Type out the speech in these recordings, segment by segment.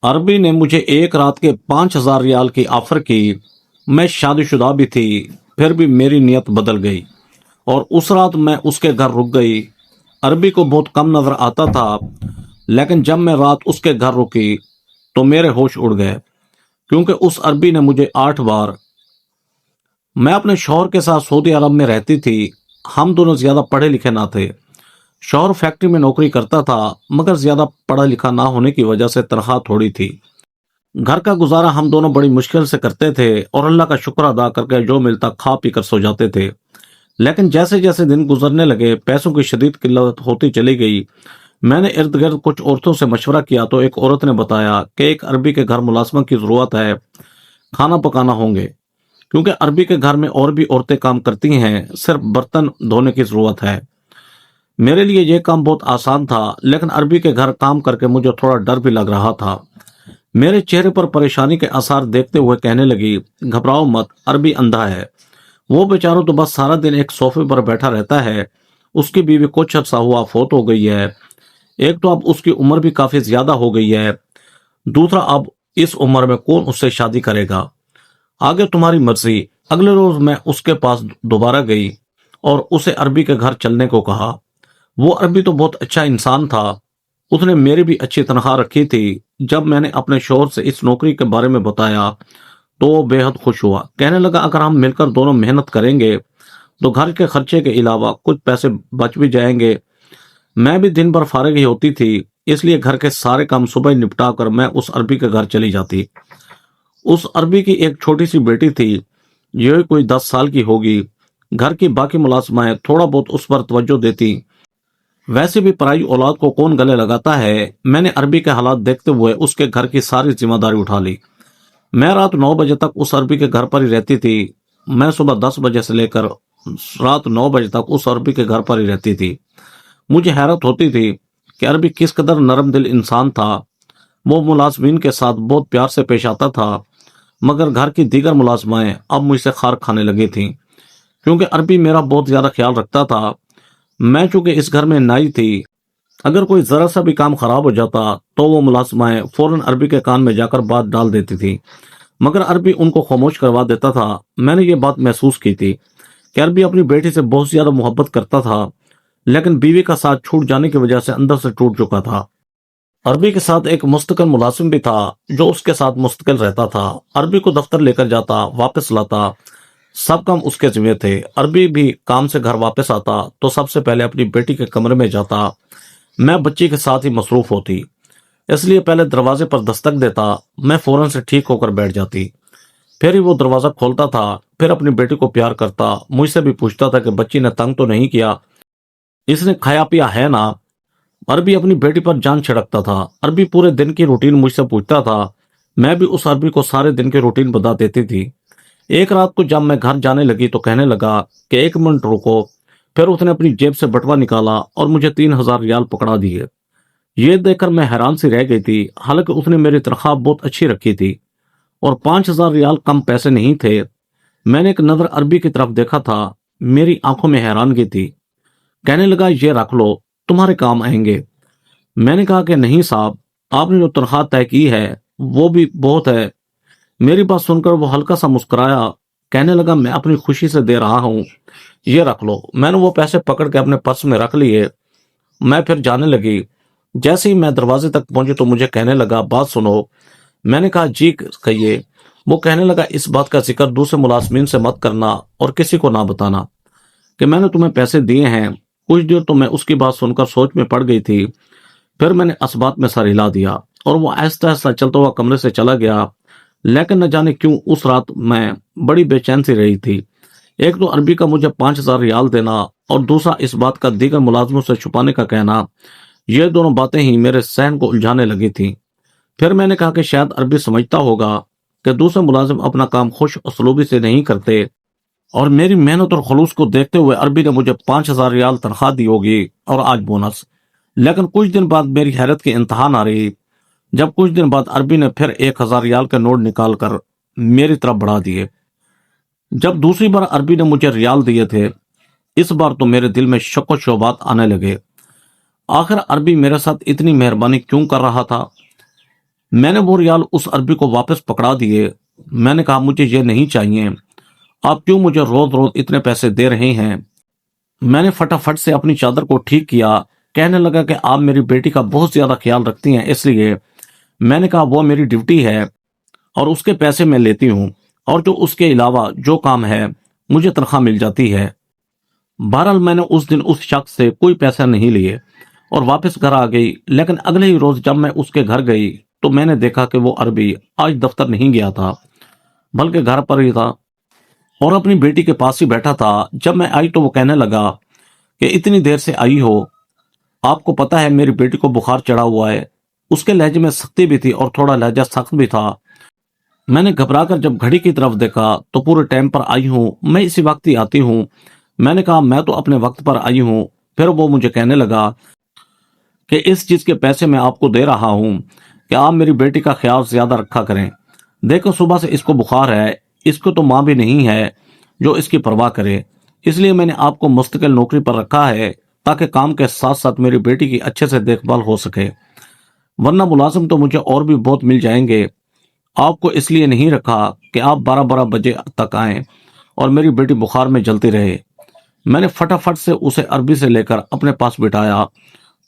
अरबी ने मुझे एक रात के 5,000 रियाल की ऑफर की। मैं शादीशुदा भी थी, फिर भी मेरी नीयत बदल गई और उस रात मैं उसके घर रुक गई। अरबी को बहुत कम नजर आता था, लेकिन जब मैं रात उसके घर रुकी तो मेरे होश उड़ गए, क्योंकि उस अरबी ने मुझे 8 बार। मैं अपने शौहर के साथ सऊदी अरब में रहती थी। हम दोनों ज्यादा पढ़े लिखे ना थे। शौहर फैक्ट्री में नौकरी करता था, मगर ज्यादा पढ़ा लिखा ना होने की वजह से तनख्वाह थोड़ी थी। घर का गुजारा हम दोनों बड़ी मुश्किल से करते थे और अल्लाह का शुक्र अदा करके जो मिलता खा पी कर सो जाते थे। लेकिन जैसे जैसे दिन गुजरने लगे, पैसों की शदीद किल्लत होती चली गई। मैंने इर्द गिर्द कुछ औरतों से मशवरा किया तो एक औरत ने बताया कि एक अरबी के घर मुलाजमत की जरूरत है, खाना पकाना होंगे, क्योंकि अरबी के घर में और भी औरतें काम करती हैं, सिर्फ बर्तन धोने की जरूरत है। मेरे लिए यह काम बहुत आसान था, लेकिन अरबी के घर काम करके मुझे थोड़ा डर भी लग रहा था। मेरे चेहरे पर परेशानी के आसार देखते हुए कहने लगी, घबराओ मत, अरबी अंधा है। वो बेचारा तो बस सारा दिन एक सोफे पर बैठा रहता है। उसकी बीवी कुछ अर्सा हुआ फौत हो गई है। एक तो अब उसकी उम्र भी काफी ज्यादा हो गई है, दूसरा अब इस उम्र में कौन उससे शादी करेगा। आगे तुम्हारी मर्जी। अगले रोज मैं उसके पास दोबारा गई और उसे अरबी के घर चलने को कहा। वो अरबी तो बहुत अच्छा इंसान था। उसने मेरी भी अच्छी तनख्वाह रखी थी। जब मैंने अपने शौहर से इस नौकरी के बारे में बताया तो वो बेहद खुश हुआ। कहने लगा, अगर हम मिलकर दोनों मेहनत करेंगे तो घर के खर्चे के अलावा कुछ पैसे बच भी जाएंगे। मैं भी दिन भर फारिग ही होती थी, इसलिए घर के सारे काम सुबह ही निपटा कर मैं उस अरबी के घर चली जाती। उस अरबी की एक छोटी सी बेटी थी, यही कोई 10 साल की होगी। घर की बाकी मुलाजमाएं थोड़ा बहुत उस पर तवज्जो देती। वैसे भी पराई औलाद को कौन गले लगाता है। मैंने अरबी के हालात देखते हुए उसके घर की सारी जिम्मेदारी उठा ली। मैं रात 9 बजे तक उस अरबी के घर पर ही रहती थी। मैं सुबह 10 बजे से लेकर रात 9 बजे तक उस अरबी के घर पर ही रहती थी। मुझे हैरत होती थी कि अरबी किस कदर नरम दिल इंसान था। वो मुलाजमीन के साथ बहुत प्यार से पेश आता था, मगर घर की दीगर मुलाजमाएं अब मुझसे खार खाने लगी थीं, क्योंकि अरबी मेरा बहुत ज्यादा ख्याल रखता था। मैं चूंकि इस घर में नाई थी, अगर कोई जरा सा भी काम खराब हो जाता तो वो मुलाजमाएं फौरन अरबी के कान में जाकर बात डाल देती थी, मगर अरबी उनको खामोश करवा देता था। मैंने ये बात महसूस की थी कि अरबी अपनी बेटी से बहुत ज्यादा मोहब्बत करता था, लेकिन बीवी का साथ छूट जाने की वजह से अंदर से टूट चुका था। अरबी के साथ एक मुस्तकिल मुलाजिम भी था जो उसके साथ मुस्तकिल रहता था। अरबी को दफ्तर लेकर जाता, वापस लाता, सब काम उसके जिम्मे थे। अरबी भी काम से घर वापस आता तो सबसे पहले अपनी बेटी के कमरे में जाता। मैं बच्ची के साथ ही मसरूफ होती, इसलिए पहले दरवाजे पर दस्तक देता। मैं फौरन से ठीक होकर बैठ जाती, फिर ही वो दरवाजा खोलता था। फिर अपनी बेटी को प्यार करता, मुझसे भी पूछता था कि बच्ची ने तंग तो नहीं किया, इसने खाया पिया है ना। अरबी अपनी बेटी पर जान छिड़कता था। अरबी पूरे दिन की रूटीन मुझसे पूछता था। मैं भी उस अरबी को सारे दिन की रूटीन बता देती थी। एक रात को जब मैं घर जाने लगी तो कहने लगा कि 1 मिनट रुको। फिर उसने अपनी जेब से बटवा निकाला और मुझे 3,000 रियाल पकड़ा दिए। ये देखकर मैं हैरान सी रह गई थी। हालांकि उसने मेरी तनख्वाह बहुत अच्छी रखी थी और 5,000 रियाल कम पैसे नहीं थे। मैंने एक नजर अरबी की तरफ देखा था, मेरी आंखों में हैरानगी थी। कहने लगा, ये रख लो, तुम्हारे काम आएंगे। मैंने कहा कि नहीं साहब, आपने जो तनख्वाह तय की है वो भी बहुत है। मेरी बात सुनकर वो हल्का सा मुस्कुराया। कहने लगा, मैं अपनी खुशी से दे रहा हूँ, ये रख लो। मैंने वो पैसे पकड़ के अपने पर्स में रख लिए। मैं फिर जाने लगी। जैसे ही मैं दरवाजे तक पहुंची तो मुझे कहने लगा, बात सुनो। मैंने कहा, जी कहिए। वो कहने लगा, इस बात का जिक्र दूसरे मुलाजमीन से मत करना और किसी को ना बताना कि मैंने तुम्हें पैसे दिए हैं। कुछ देर तो मैं उसकी बात सुनकर सोच में पड़ गई थी। फिर मैंने इस बात में सर हिला दिया और वो आहिस्ता आहिस्ता चलता हुआ कमरे से चला गया। लेकिन न जाने क्यों उस रात मैं बड़ी बेचैन सी रही थी। एक तो अरबी का मुझे 5,000 रियाल देना और दूसरा इस बात का दीगर मुलाजमों से छुपाने का कहना, ये दोनों बातें ही मेरे सहन को उलझाने लगी थी। फिर मैंने कहा कि शायद अरबी समझता होगा कि दूसरे मुलाजिम अपना काम खुश उसलूबी से नहीं करते, और मेरी मेहनत और खलूस को देखते हुए अरबी ने मुझे 5,000 रियाल तनख्वाह दी होगी और आज बोनस। लेकिन कुछ दिन बाद मेरी हैरत की इंतहा ना रही, जब कुछ दिन बाद अरबी ने फिर 1,000 रियाल के नोट निकालकर मेरी तरफ बढ़ा दिए। जब दूसरी बार अरबी ने मुझे रियाल दिए थे, इस बार तो मेरे दिल में शक व शुबात आने लगे। आखिर अरबी मेरे साथ इतनी मेहरबानी क्यों कर रहा था। मैंने वो रियाल उस अरबी को वापस पकड़ा दिए। मैंने कहा मुझे ये नहीं चाहिए, आप क्यों मुझे रोज रोज इतने पैसे दे रहे हैं। मैंने फटाफट से अपनी चादर को ठीक किया। कहने लगा कि आप मेरी बेटी का बहुत ज्यादा ख्याल रखती हैं, इसलिए। मैंने कहा वो मेरी ड्यूटी है और उसके पैसे मैं लेती हूँ, और जो उसके अलावा जो काम है मुझे तनख्वाह मिल जाती है। बहरहाल मैंने उस दिन उस शख्स से कोई पैसा नहीं लिए और वापस घर आ गई। लेकिन अगले ही रोज जब मैं उसके घर गई तो मैंने देखा कि वो अरबी आज दफ्तर नहीं गया था, बल्कि घर पर ही था और अपनी बेटी के पास ही बैठा था। जब मैं आई तो वो कहने लगा कि इतनी देर से आई हो, आपको पता है मेरी बेटी को बुखार चढ़ा हुआ है। उसके लहजे में सख्ती भी थी और थोड़ा लहजा सख्त भी था। मैंने घबराकर जब घड़ी की तरफ देखा तो पूरे टाइम पर आई हूँ, मैं इसी वक्त ही आती हूँ। मैंने कहा मैं तो अपने वक्त पर आई हूँ। फिर वो मुझे कहने लगा कि इस चीज के पैसे मैं आपको दे रहा हूँ कि आप मेरी बेटी का ख्याल ज्यादा रखा करें। देखो सुबह से इसको बुखार है, इसको तो माँ भी नहीं है जो इसकी परवाह करे, इसलिए मैंने आपको मुस्तकिल नौकरी पर रखा है ताकि काम के साथ साथ मेरी बेटी की अच्छे से देखभाल हो सके, वरना मुलाजिम तो मुझे और भी बहुत मिल जाएंगे। आपको इसलिए नहीं रखा कि आप 12-12 बजे तक आएं और मेरी बेटी बुखार में जलती रहे। मैंने फटाफट से उसे अरबी से लेकर अपने पास बिठाया।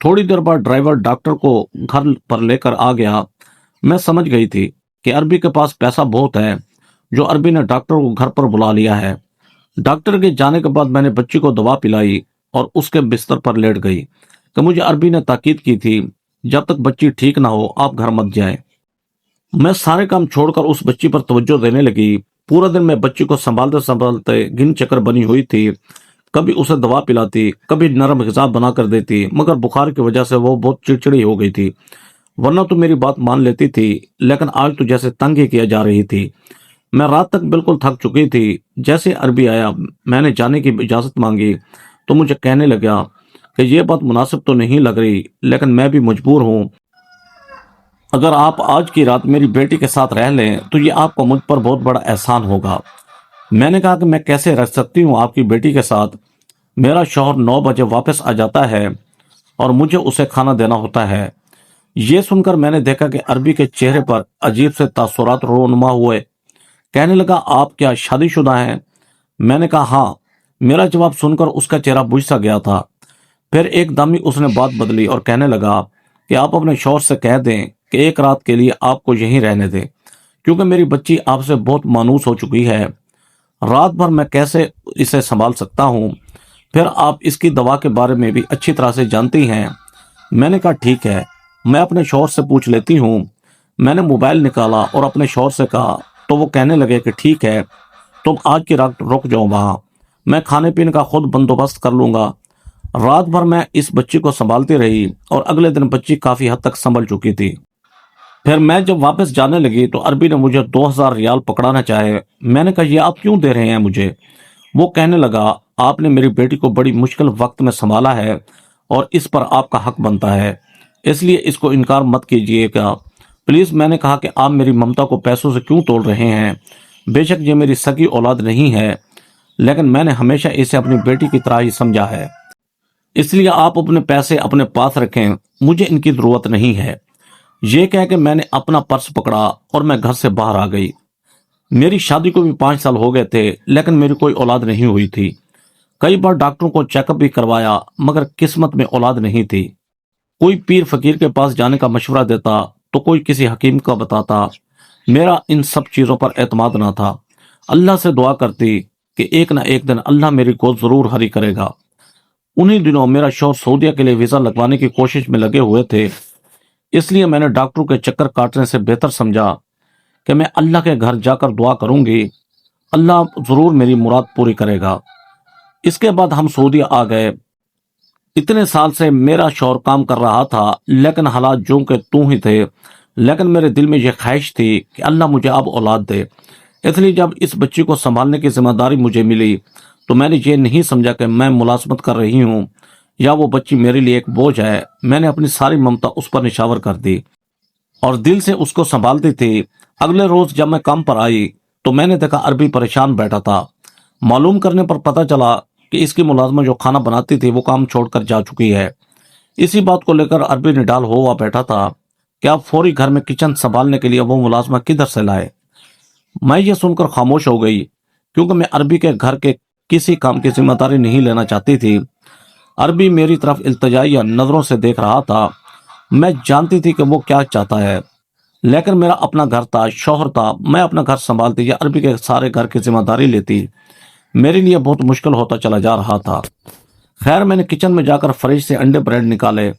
थोड़ी देर बाद ड्राइवर डॉक्टर को घर पर लेकर आ गया। मैं समझ गई थी कि अरबी के पास पैसा बहुत है, जो अरबी ने डॉक्टर को घर पर बुला लिया है। डॉक्टर के जाने के बाद मैंने बच्ची को दवा पिलाई और उसके बिस्तर पर लेट गई कि मुझे अरबी ने ताकीद की थी जब तक बच्ची ठीक ना हो आप घर मत जाएं। मैं सारे काम छोड़कर उस बच्ची पर तवज्जो देने लगी। पूरा दिन मैं बच्ची को संभालते संभालते गिन चक्कर बनी हुई थी। कभी उसे दवा पिलाती, कभी नरम ग़िज़ा बना कर देती, मगर बुखार की वजह से वो बहुत चिड़चिड़ी हो गई थी। वरना तो मेरी बात मान लेती थी, लेकिन आज तो जैसे तंग ही किया जा रही थी। मैं रात तक बिल्कुल थक चुकी थी। जैसे अरबी आया, मैंने जाने की इजाज़त मांगी तो मुझे कहने लगा कि ये बात मुनासिब तो नहीं लग रही, लेकिन मैं भी मजबूर हूँ। अगर आप आज की रात मेरी बेटी के साथ रह लें तो ये आपको मुझ पर बहुत बड़ा एहसान होगा। मैंने कहा कि मैं कैसे रह सकती हूँ आपकी बेटी के साथ। मेरा शौहर 9 बजे वापस आ जाता है और मुझे उसे खाना देना होता है। ये सुनकर मैंने देखा कि अरबी के चेहरे पर अजीब से तासुरात रोनुमा हुए। कहने लगा आप क्या शादीशुदा हैं? मैंने कहा हाँ। मेरा जवाब सुनकर उसका चेहरा बुझ सा गया था। फिर एकदम ही उसने बात बदली और कहने लगा कि आप अपने शौहर से कह दें कि एक रात के लिए आपको यहीं रहने दें, क्योंकि मेरी बच्ची आपसे बहुत मानूस हो चुकी है। रात भर मैं कैसे इसे संभाल सकता हूँ? फिर आप इसकी दवा के बारे में भी अच्छी तरह से जानती हैं। मैंने कहा ठीक है, मैं अपने शौहर से पूछ लेती हूँ। मैंने मोबाइल निकाला और अपने शौहर से कहा तो वो कहने लगे कि ठीक है, तुम आज की रात रुक जाओ वहाँ, मैं खाने पीने का खुद बंदोबस्त कर लूँगा। रात भर मैं इस बच्ची को संभालती रही और अगले दिन बच्ची काफ़ी हद तक संभल चुकी थी। फिर मैं जब वापस जाने लगी तो अरबी ने मुझे 2000 रियाल पकड़ाना चाहे। मैंने कहा ये आप क्यों दे रहे हैं मुझे? वो कहने लगा आपने मेरी बेटी को बड़ी मुश्किल वक्त में संभाला है और इस पर आपका हक बनता है, इसलिए इसको इनकार मत कीजिएगा प्लीज। मैंने कहा कि आप मेरी ममता को पैसों से क्यों तोल रहे हैं? बेशक ये मेरी सगी औलाद नहीं है, लेकिन मैंने हमेशा इसे अपनी बेटी की तरह ही समझा है, इसलिए आप अपने पैसे अपने पास रखें, मुझे इनकी जरूरत नहीं है। ये कह के मैंने अपना पर्स पकड़ा और मैं घर से बाहर आ गई। मेरी शादी को भी 5 साल हो गए थे, लेकिन मेरी कोई औलाद नहीं हुई थी। कई बार डॉक्टरों को चेकअप भी करवाया, मगर किस्मत में औलाद नहीं थी। कोई पीर फकीर के पास जाने का मशवरा देता तो कोई किसी हकीम का बताता। मेरा इन सब चीज़ों पर एतमाद ना था। अल्लाह से दुआ करती कि एक ना एक दिन अल्लाह मेरी गोद जरूर हरी करेगा। उन्हीं दिनों मेरा शौहर सऊदीया के लिए वीज़ा लगवाने की कोशिश में लगे हुए थे, इसलिए मैंने डॉक्टरों के चक्कर काटने से बेहतर समझा कि मैं अल्लाह के घर जाकर दुआ करूंगी, अल्लाह जरूर मेरी मुराद पूरी करेगा। इसके बाद हम सऊदी आ गए। इतने साल से मेरा शौहर काम कर रहा था, लेकिन हालात जो के तू ही थे। लेकिन मेरे दिल में यह ख्वाहिश थी कि अल्लाह मुझे अब औलाद दे। इसलिए जब इस बच्ची को संभालने की जिम्मेदारी मुझे मिली तो मैंने ये नहीं समझा कि मैं मुलाजमत कर रही हूँ या वो बच्ची मेरे लिए एक बोझ है। मैंने अपनी सारी ममता उस पर निछावर कर दी और दिल से उसको संभालती थी। अगले रोज जब मैं काम पर आई तो मैंने देखा अरबी परेशान बैठा था। मालूम करने पर पता चला कि इसकी मुलाजमा जो खाना बनाती थी वो काम छोड़कर जा चुकी है। इसी बात को लेकर अरबी निडाल हुआ बैठा था کہ آپ فوری گھر میں کچن سنبھالنے کے لیے وہ ملازمہ کدھر سے لائے۔ میں یہ سن کر خاموش ہو گئی، کیونکہ میں عربی کے گھر کے کسی کام کی ذمہ داری نہیں لینا چاہتی تھی۔ عربی میری طرف التجائیہ نظروں سے دیکھ رہا تھا۔ میں جانتی تھی کہ وہ کیا چاہتا ہے، لیکن میرا اپنا گھر تھا، شوہر تھا، میں اپنا گھر سنبھالتی یا عربی کے سارے گھر کی ذمہ داری لیتی، میرے لیے بہت مشکل ہوتا چلا جا رہا تھا۔ خیر، میں نے کچن میں جا کر فریج سے انڈے بریڈ نکالے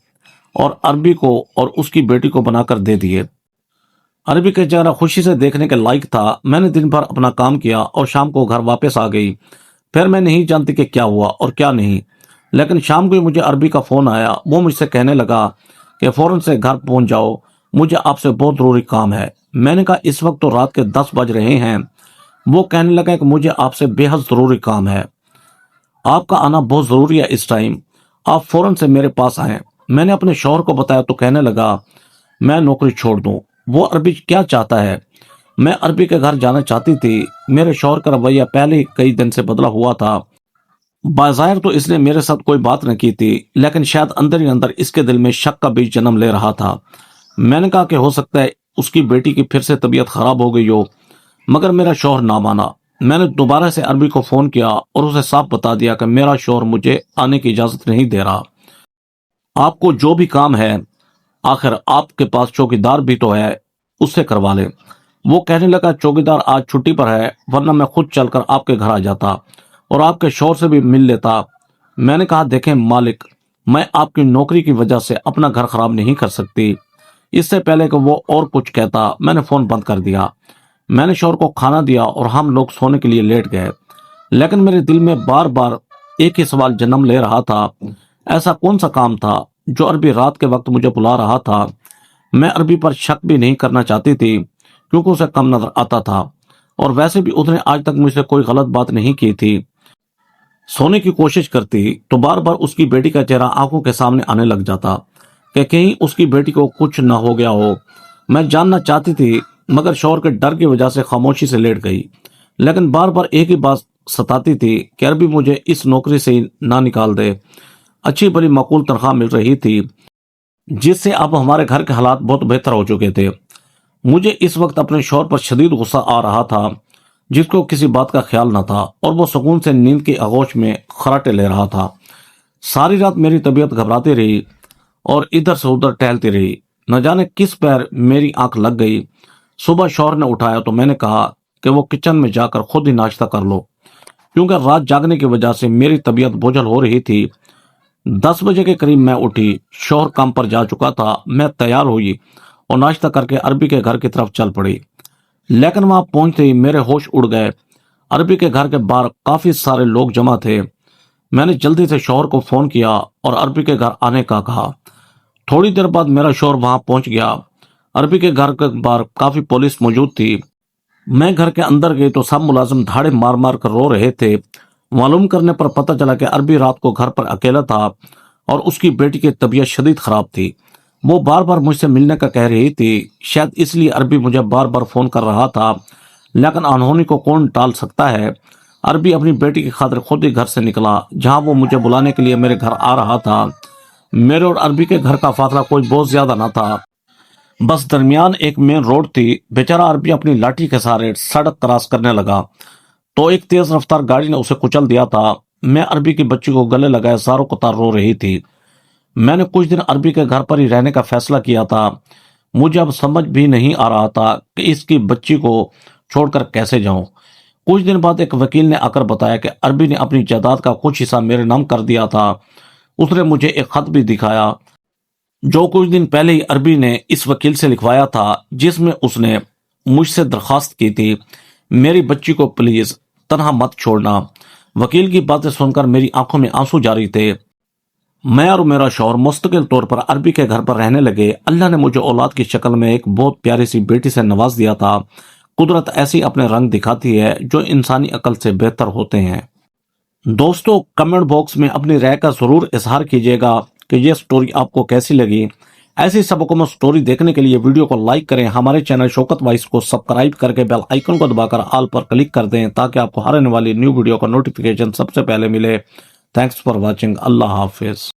اور عربی کو اور اس کی بیٹی کو بنا کر دے دیے۔ عربی کا چہرہ خوشی سے دیکھنے کے لائق تھا۔ میں نے دن بھر اپنا کام کیا اور شام کو گھر واپس آ گئی۔ پھر میں نہیں جانتی کہ کیا ہوا اور کیا نہیں، لیکن شام کو ہی مجھے عربی کا فون آیا۔ وہ مجھ سے کہنے لگا کہ فوراً سے گھر پہنچ جاؤ، مجھے آپ سے بہت ضروری کام ہے۔ میں نے کہا اس وقت تو رات کے 10 بج رہے ہیں۔ وہ کہنے لگا کہ مجھے آپ سے بے حد ضروری کام ہے، آپ کا آنا بہت ضروری ہے اس ٹائم، آپ فوراً سے میرے پاس آئیں۔ میں نے اپنے شوہر کو بتایا تو کہنے لگا میں نوکری چھوڑ دوں۔ وہ عربی کیا چاہتا ہے؟ میں عربی کے گھر جانا چاہتی تھی۔ میرے شوہر کا رویہ پہلے ہی کئی دن سے بدلا ہوا تھا۔ بظاہر تو اس نے میرے ساتھ کوئی بات نہ کی تھی، لیکن شاید اندر ہی اندر اس کے دل میں شک کا بیج جنم لے رہا تھا۔ میں نے کہا کہ ہو سکتا ہے اس کی بیٹی کی پھر سے طبیعت خراب ہو گئی ہو، مگر میرا شوہر نہ مانا۔ میں نے دوبارہ سے عربی کو فون کیا اور اسے صاف بتا دیا کہ میرا شوہر مجھے آنے کی اجازت نہیں دے رہا۔ آپ کو جو بھی کام ہے، آخر آپ کے پاس چوکیدار بھی تو ہے، اس سے کروا لیں۔ وہ کہنے لگا چوکیدار آج چھٹی پر ہے، ورنہ میں خود چل کر آپ کے گھر آ جاتا اور آپ کے شوہر سے بھی مل لیتا۔ میں نے کہا دیکھیں مالک، میں آپ کی نوکری کی وجہ سے اپنا گھر خراب نہیں کر سکتی۔ اس سے پہلے کہ وہ اور کچھ کہتا میں نے فون بند کر دیا۔ میں نے شوہر کو کھانا دیا اور ہم لوگ سونے کے لیے لیٹ گئے، لیکن میرے دل میں بار بار ایک ہی سوال جنم لے رہا تھا، ایسا کون سا کام تھا جو عربی رات کے وقت مجھے بلا رہا تھا؟ میں عربی پر شک بھی نہیں کرنا چاہتی تھی، کیونکہ اسے کم نظر آتا تھا، اور ویسے بھی اس نے آج تک مجھ سے کوئی غلط بات نہیں کی تھی۔ سونے کی کوشش کرتی تو بار بار اس کی بیٹی کا چہرہ آنکھوں کے سامنے آنے لگ جاتا کہ کہیں اس کی بیٹی کو کچھ نہ ہو گیا ہو۔ میں جاننا چاہتی تھی، مگر شوہر کے ڈر کی وجہ سے خاموشی سے لیٹ گئی۔ لیکن بار بار ایک ہی بات ستاتی تھی کہ عربی مجھے اس نوکری سے نہ نکال دے۔ اچھی بڑی معقول تنخواہ مل رہی تھی، جس سے اب ہمارے گھر کے حالات بہت بہتر ہو چکے تھے۔ مجھے اس وقت اپنے شوہر پر شدید غصہ آ رہا تھا، جس کو کسی بات کا خیال نہ تھا، اور وہ سکون سے نیند کی آغوش میں خراٹے لے رہا تھا۔ ساری رات میری طبیعت گھبراتی رہی اور ادھر سے ادھر ٹہلتی رہی، نہ جانے کس پیر میری آنکھ لگ گئی۔ صبح شوہر نے اٹھایا تو میں نے کہا کہ وہ کچن میں جا کر خود ہی ناشتہ کر لو، کیونکہ رات جاگنے کی وجہ سے میری طبیعت بوجھل ہو رہی تھی۔ 10 بجے کے قریب میں اٹھی، شوہر کام پر جا چکا تھا۔ میں تیار ہوئی اور ناشتہ کر کے عربی کے گھر کی طرف چل پڑی، لیکن وہاں پہنچتے ہی میرے ہوش اڑ گئے۔ عربی کے گھر کے باہر کافی سارے لوگ جمع تھے۔ میں نے جلدی سے شوہر کو فون کیا اور عربی کے گھر آنے کا کہا۔ تھوڑی دیر بعد میرا شوہر وہاں پہنچ گیا۔ عربی کے گھر کے باہر کافی پولیس موجود تھی۔ میں گھر کے اندر گئی تو سب ملازم دھاڑے مار مار کر رو رہے تھے۔ معلوم کرنے پر پتہ چلا کہ عربی رات کو گھر پر اکیلا تھا اور اس کی بیٹی کی طبیعت شدید خراب تھی۔ وہ بار بار مجھ سے ملنے کا کہہ رہی تھی، شاید اس لیے عربی مجھے بار بار فون کر رہا تھا، لیکن انہونی کو کون ٹال سکتا ہے۔ عربی اپنی بیٹی کی خاطر خود ہی گھر سے نکلا، جہاں وہ مجھے بلانے کے لیے میرے گھر آ رہا تھا۔ میرے اور عربی کے گھر کا فاصلہ کوئی بہت زیادہ نہ تھا، بس درمیان ایک مین روڈ تھی۔ بیچارہ عربی اپنی لاٹھی کے سہارے سڑک کراس کرنے لگا تو ایک تیز رفتار گاڑی نے اسے کچل دیا تھا۔ میں عربی کی بچی کو گلے لگائے زاروں قطار رو رہی تھی۔ میں نے کچھ دن عربی کے گھر پر ہی رہنے کا فیصلہ کیا تھا۔ مجھے اب سمجھ بھی نہیں آ رہا تھا کہ اس کی بچی کو چھوڑ کر کیسے جاؤں۔ کچھ دن بعد ایک وکیل نے آ کر بتایا کہ عربی نے اپنی جائیداد کا کچھ حصہ میرے نام کر دیا تھا۔ اس نے مجھے ایک خط بھی دکھایا جو کچھ دن پہلے ہی عربی نے اس وکیل سے لکھوایا تھا، جس میں اس نے مجھ سے درخواست کی تھی میری بچی کو پلیز تنہا مت چھوڑنا۔ وکیل کی باتیں سن کر میری آنکھوں میں آنسو جاری تھے۔ میں اور میرا شوہر مستقل طور پر عربی کے گھر پر رہنے لگے۔ اللہ نے مجھے اولاد کی شکل میں ایک بہت پیاری سی بیٹی سے نواز دیا تھا۔ قدرت ایسی اپنے رنگ دکھاتی ہے جو انسانی عقل سے بہتر ہوتے ہیں۔ دوستو، کمنٹ باکس میں اپنی رائے کا ضرور اظہار کیجیے گا کہ یہ سٹوری آپ کو کیسی لگی۔ ایسی سبکوں سٹوری دیکھنے کے لیے ویڈیو کو لائک کریں، ہمارے چینل شوکت وائس کو سبسکرائب کر کے بیل آئیکن کو دبا کر آل پر کلک کر دیں تاکہ آپ کو ہر آنے والی نیو ویڈیو کا نوٹیفیکیشن سب سے پہلے ملے۔ Thanks for watching. اللہ حافظ۔